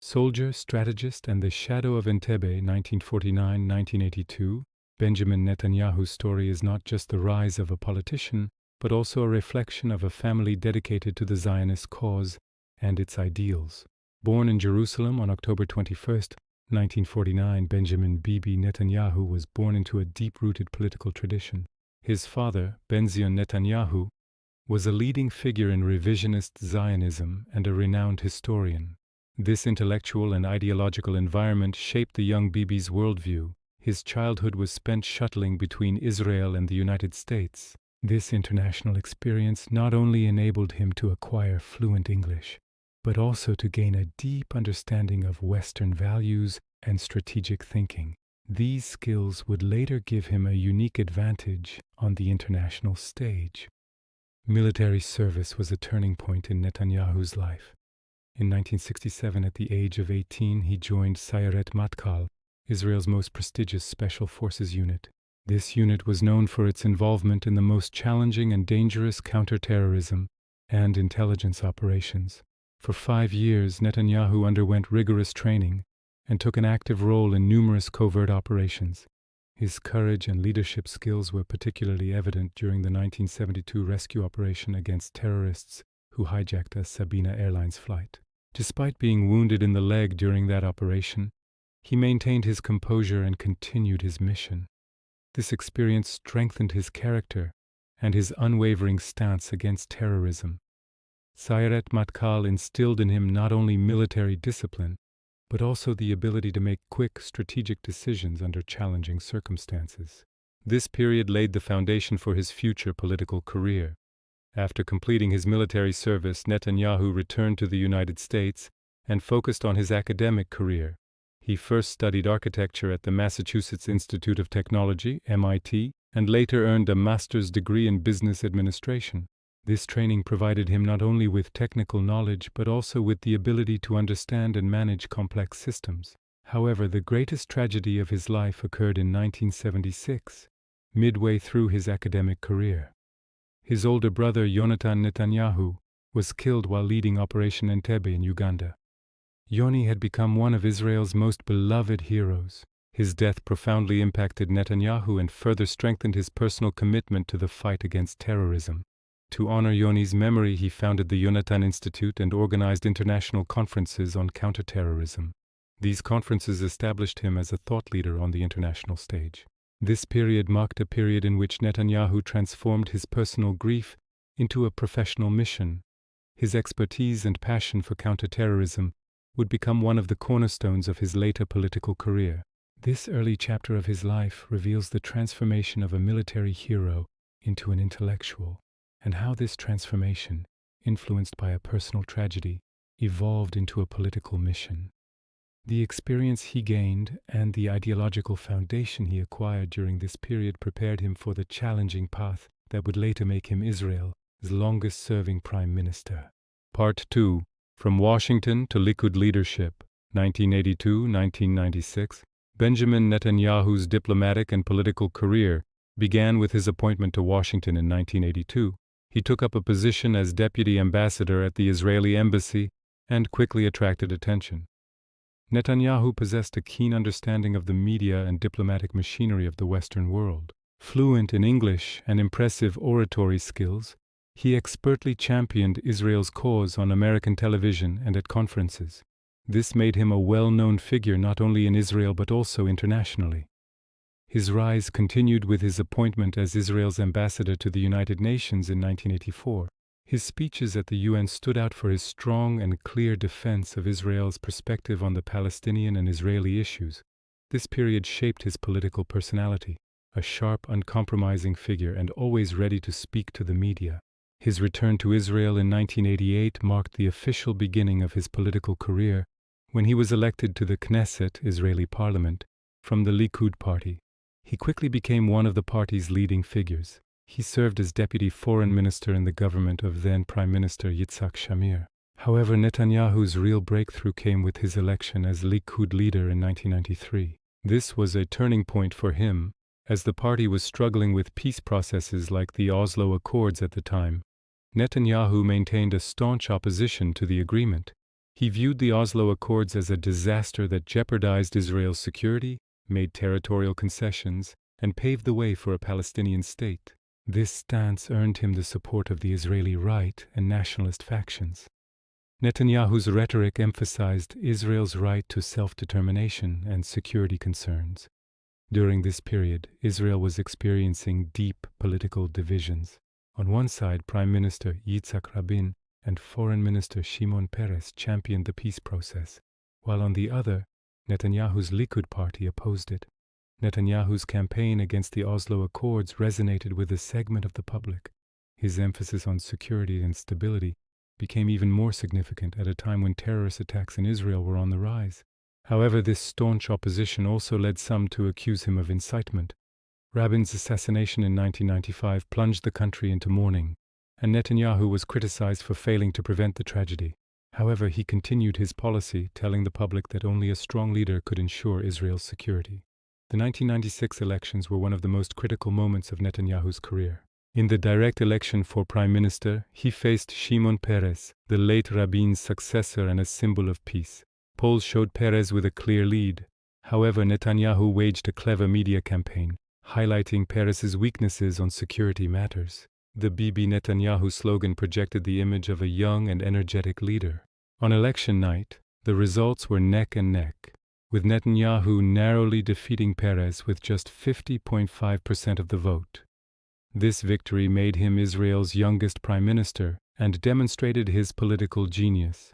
Soldier, Strategist, and the Shadow of Entebbe, 1949-1982, Benjamin Netanyahu's story is not just the rise of a politician, but also a reflection of a family dedicated to the Zionist cause and its ideals. Born in Jerusalem on October 21, 1949, Benjamin Bibi Netanyahu was born into a deep-rooted political tradition. His father, Benzion Netanyahu, was a leading figure in revisionist Zionism and a renowned historian. This intellectual and ideological environment shaped the young Bibi's worldview. His childhood was spent shuttling between Israel and the United States. This international experience not only enabled him to acquire fluent English, but also to gain a deep understanding of Western values and strategic thinking. These skills would later give him a unique advantage on the international stage. Military service was a turning point in Netanyahu's life. In 1967, at the age of 18, he joined Sayeret Matkal, Israel's most prestigious special forces unit. This unit was known for its involvement in the most challenging and dangerous counterterrorism and intelligence operations. For 5 years, Netanyahu underwent rigorous training and took an active role in numerous covert operations. His courage and leadership skills were particularly evident during the 1972 rescue operation against terrorists who hijacked a Sabena Airlines flight. Despite being wounded in the leg during that operation, he maintained his composure and continued his mission. This experience strengthened his character and his unwavering stance against terrorism. Sayeret Matkal instilled in him not only military discipline, but also the ability to make quick, strategic decisions under challenging circumstances. This period laid the foundation for his future political career. After completing his military service, Netanyahu returned to the United States and focused on his academic career. He first studied architecture at the Massachusetts Institute of Technology, MIT, and later earned a master's degree in business administration. This training provided him not only with technical knowledge, but also with the ability to understand and manage complex systems. However, the greatest tragedy of his life occurred in 1976, midway through his academic career. His older brother, Yonatan Netanyahu, was killed while leading Operation Entebbe in Uganda. Yoni had become one of Israel's most beloved heroes. His death profoundly impacted Netanyahu and further strengthened his personal commitment to the fight against terrorism. To honor Yoni's memory, he founded the Yonatan Institute and organized international conferences on counterterrorism. These conferences established him as a thought leader on the international stage. This period marked a period in which Netanyahu transformed his personal grief into a professional mission. His expertise and passion for counterterrorism would become one of the cornerstones of his later political career. This early chapter of his life reveals the transformation of a military hero into an intellectual, and how this transformation, influenced by a personal tragedy, evolved into a political mission. The experience he gained and the ideological foundation he acquired during this period prepared him for the challenging path that would later make him Israel's longest-serving prime minister. Part 2. From Washington to Likud Leadership, 1982-1996, Benjamin Netanyahu's diplomatic and political career began with his appointment to Washington in 1982. He took up a position as deputy ambassador at the Israeli embassy and quickly attracted attention. Netanyahu possessed a keen understanding of the media and diplomatic machinery of the Western world. Fluent in English and impressive oratory skills, he expertly championed Israel's cause on American television and at conferences. This made him a well-known figure not only in Israel but also internationally. His rise continued with his appointment as Israel's ambassador to the United Nations in 1984. His speeches at the UN stood out for his strong and clear defense of Israel's perspective on the Palestinian and Israeli issues. This period shaped his political personality, a sharp, uncompromising figure and always ready to speak to the media. His return to Israel in 1988 marked the official beginning of his political career when he was elected to the Knesset, Israeli parliament, from the Likud party. He quickly became one of the party's leading figures. He served as deputy foreign minister in the government of then Prime Minister Yitzhak Shamir. However, Netanyahu's real breakthrough came with his election as Likud leader in 1993. This was a turning point for him, as the party was struggling with peace processes like the Oslo Accords at the time. Netanyahu maintained a staunch opposition to the agreement. He viewed the Oslo Accords as a disaster that jeopardized Israel's security, made territorial concessions, and paved the way for a Palestinian state. This stance earned him the support of the Israeli right and nationalist factions. Netanyahu's rhetoric emphasized Israel's right to self-determination and security concerns. During this period, Israel was experiencing deep political divisions. On one side, Prime Minister Yitzhak Rabin and Foreign Minister Shimon Peres championed the peace process, while on the other, Netanyahu's Likud party opposed it. Netanyahu's campaign against the Oslo Accords resonated with a segment of the public. His emphasis on security and stability became even more significant at a time when terrorist attacks in Israel were on the rise. However, this staunch opposition also led some to accuse him of incitement. Rabin's assassination in 1995 plunged the country into mourning, and Netanyahu was criticized for failing to prevent the tragedy. However, he continued his policy, telling the public that only a strong leader could ensure Israel's security. The 1996 elections were one of the most critical moments of Netanyahu's career. In the direct election for prime minister, he faced Shimon Peres, the late Rabin's successor and a symbol of peace. Polls showed Peres with a clear lead. However, Netanyahu waged a clever media campaign, highlighting Peres's weaknesses on security matters. The Bibi Netanyahu slogan projected the image of a young and energetic leader. On election night, the results were neck and neck, with Netanyahu narrowly defeating Peres with just 50.5% of the vote. This victory made him Israel's youngest prime minister and demonstrated his political genius.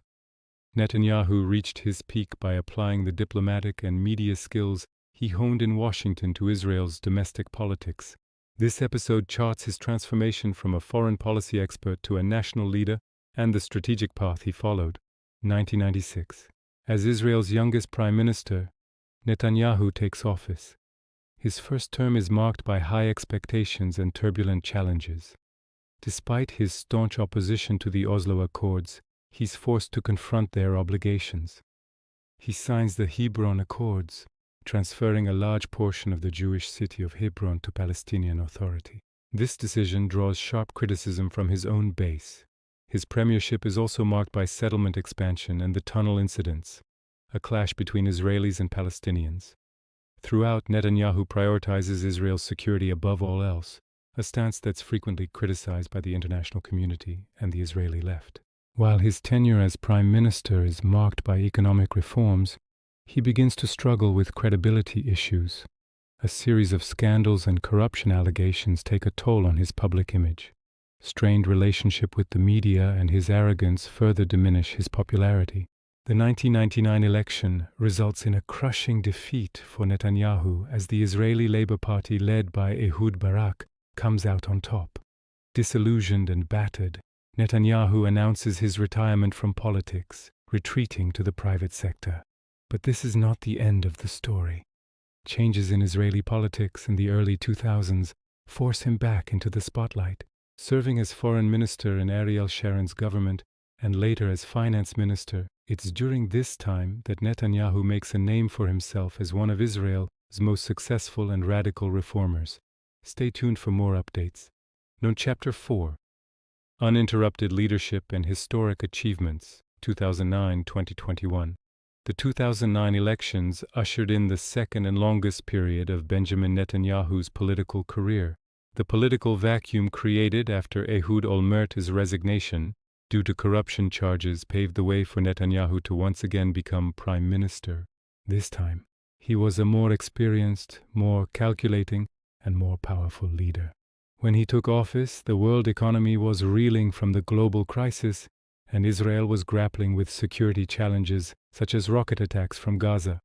Netanyahu reached his peak by applying the diplomatic and media skills he honed in Washington to Israel's domestic politics. This episode charts his transformation from a foreign policy expert to a national leader and the strategic path he followed. 1996. As Israel's youngest prime minister, Netanyahu takes office. His first term is marked by high expectations and turbulent challenges. Despite his staunch opposition to the Oslo Accords, he's forced to confront their obligations. He signs the Hebron Accords, transferring a large portion of the Jewish city of Hebron to Palestinian Authority. This decision draws sharp criticism from his own base. His premiership is also marked by settlement expansion and the tunnel incidents, a clash between Israelis and Palestinians. Throughout, Netanyahu prioritizes Israel's security above all else, a stance that's frequently criticized by the international community and the Israeli left. While his tenure as prime minister is marked by economic reforms, he begins to struggle with credibility issues. A series of scandals and corruption allegations take a toll on his public image. Strained relationship with the media and his arrogance further diminish his popularity. The 1999 election results in a crushing defeat for Netanyahu as the Israeli Labour Party led by Ehud Barak comes out on top. Disillusioned and battered, Netanyahu announces his retirement from politics, retreating to the private sector. But this is not the end of the story. Changes in Israeli politics in the early 2000s force him back into the spotlight. Serving as foreign minister in Ariel Sharon's government and later as finance minister, it's during this time that Netanyahu makes a name for himself as one of Israel's most successful and radical reformers. Stay tuned for more updates. Note Chapter 4. Uninterrupted Leadership and Historic Achievements, 2009-2021. The 2009 elections ushered in the second and longest period of Benjamin Netanyahu's political career. The political vacuum created after Ehud Olmert's resignation due to corruption charges paved the way for Netanyahu to once again become prime minister. This time, he was a more experienced, more calculating, and more powerful leader. When he took office, the world economy was reeling from the global crisis, and Israel was grappling with security challenges such as rocket attacks from Gaza.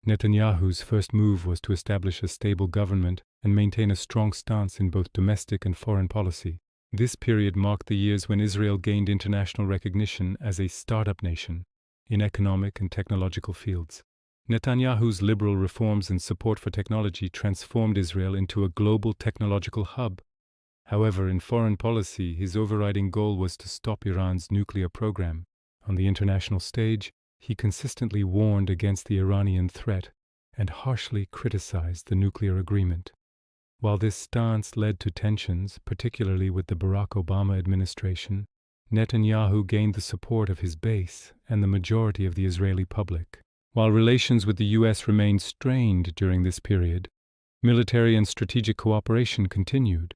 Netanyahu's first move was to establish a stable government and maintain a strong stance in both domestic and foreign policy. This period marked the years when Israel gained international recognition as a startup nation in economic and technological fields. Netanyahu's liberal reforms and support for technology transformed Israel into a global technological hub. However, in foreign policy, his overriding goal was to stop Iran's nuclear program. On the international stage, he consistently warned against the Iranian threat and harshly criticized the nuclear agreement. While this stance led to tensions, particularly with the Barack Obama administration, Netanyahu gained the support of his base and the majority of the Israeli public. While relations with the U.S. remained strained during this period, military and strategic cooperation continued.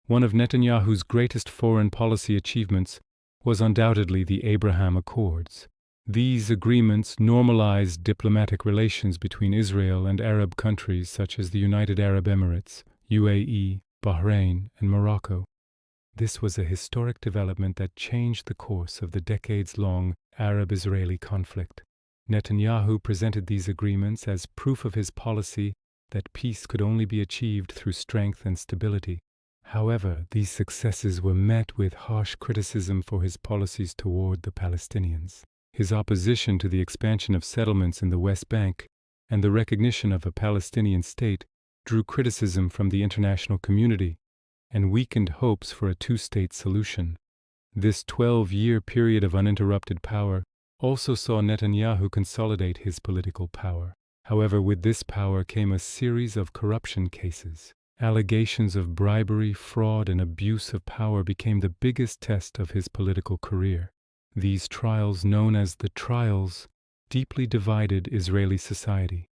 One of Netanyahu's greatest foreign policy achievements was undoubtedly the Abraham Accords. These agreements normalized diplomatic relations between Israel and Arab countries such as the United Arab Emirates, UAE, Bahrain, and Morocco. This was a historic development that changed the course of the decades-long Arab-Israeli conflict. Netanyahu presented these agreements as proof of his policy that peace could only be achieved through strength and stability. However, these successes were met with harsh criticism for his policies toward the Palestinians. His opposition to the expansion of settlements in the West Bank and the recognition of a Palestinian state drew criticism from the international community and weakened hopes for a two-state solution. This 12-year period of uninterrupted power also saw Netanyahu consolidate his political power. However, with this power came a series of corruption cases. Allegations of bribery, fraud, and abuse of power became the biggest test of his political career. These trials, known as the trials, deeply divided Israeli society.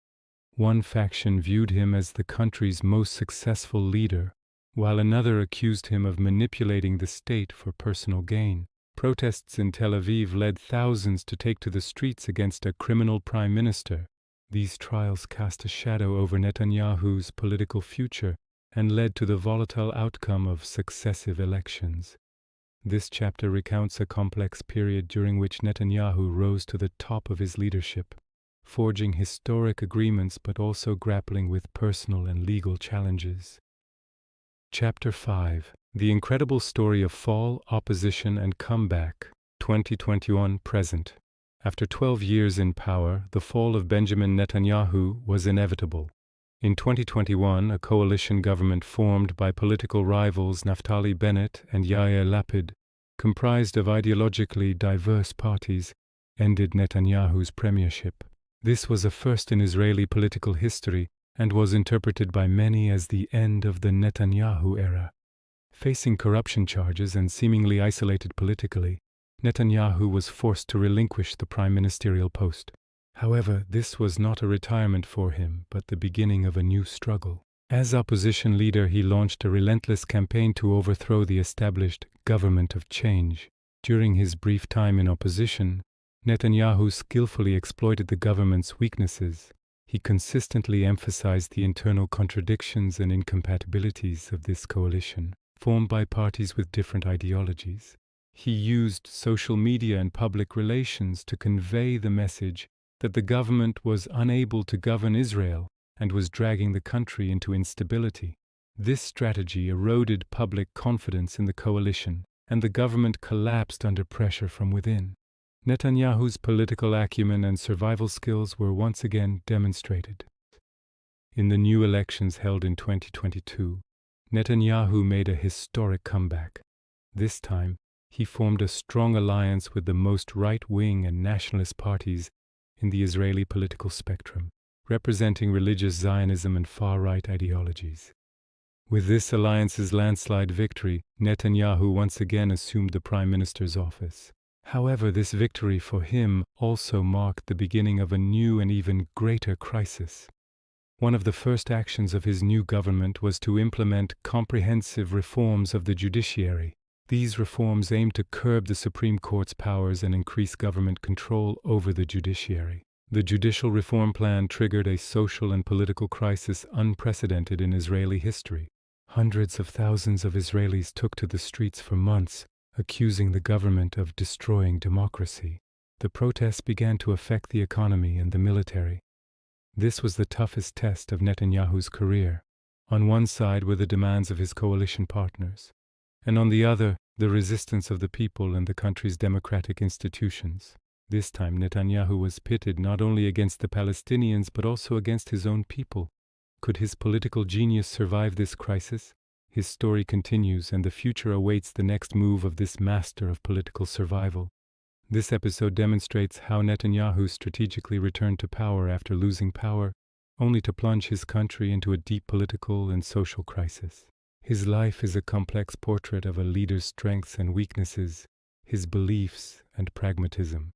One faction viewed him as the country's most successful leader, while another accused him of manipulating the state for personal gain. Protests in Tel Aviv led thousands to take to the streets against a criminal prime minister. These trials cast a shadow over Netanyahu's political future and led to the volatile outcome of successive elections. This chapter recounts a complex period during which Netanyahu rose to the top of his leadership, forging historic agreements but also grappling with personal and legal challenges. Chapter 5: The Incredible Story of Fall, Opposition, and Comeback, 2021-present. After 12 years in power, the fall of Benjamin Netanyahu was inevitable. In 2021, a coalition government formed by political rivals Naftali Bennett and Yair Lapid, comprised of ideologically diverse parties, ended Netanyahu's premiership. This was a first in Israeli political history and was interpreted by many as the end of the Netanyahu era. Facing corruption charges and seemingly isolated politically, Netanyahu was forced to relinquish the prime ministerial post. However, this was not a retirement for him, but the beginning of a new struggle. As opposition leader, he launched a relentless campaign to overthrow the established government of change. During his brief time in opposition, Netanyahu skillfully exploited the government's weaknesses. He consistently emphasized the internal contradictions and incompatibilities of this coalition, formed by parties with different ideologies. He used social media and public relations to convey the message that the government was unable to govern Israel and was dragging the country into instability. This strategy eroded public confidence in the coalition, and the government collapsed under pressure from within. Netanyahu's political acumen and survival skills were once again demonstrated. In the new elections held in 2022, Netanyahu made a historic comeback. This time, he formed a strong alliance with the most right-wing and nationalist parties in the Israeli political spectrum, representing religious Zionism and far-right ideologies. With this alliance's landslide victory, Netanyahu once again assumed the prime minister's office. However, this victory for him also marked the beginning of a new and even greater crisis. One of the first actions of his new government was to implement comprehensive reforms of the judiciary. These reforms aimed to curb the Supreme Court's powers and increase government control over the judiciary. The judicial reform plan triggered a social and political crisis unprecedented in Israeli history. Hundreds of thousands of Israelis took to the streets for months, accusing the government of destroying democracy. The protests began to affect the economy and the military. This was the toughest test of Netanyahu's career. On one side were the demands of his coalition partners, and on the other, the resistance of the people and the country's democratic institutions. This time, Netanyahu was pitted not only against the Palestinians but also against his own people. Could his political genius survive this crisis? His story continues, and the future awaits the next move of this master of political survival. This episode demonstrates how Netanyahu strategically returned to power after losing power, only to plunge his country into a deep political and social crisis. His life is a complex portrait of a leader's strengths and weaknesses, his beliefs and pragmatism.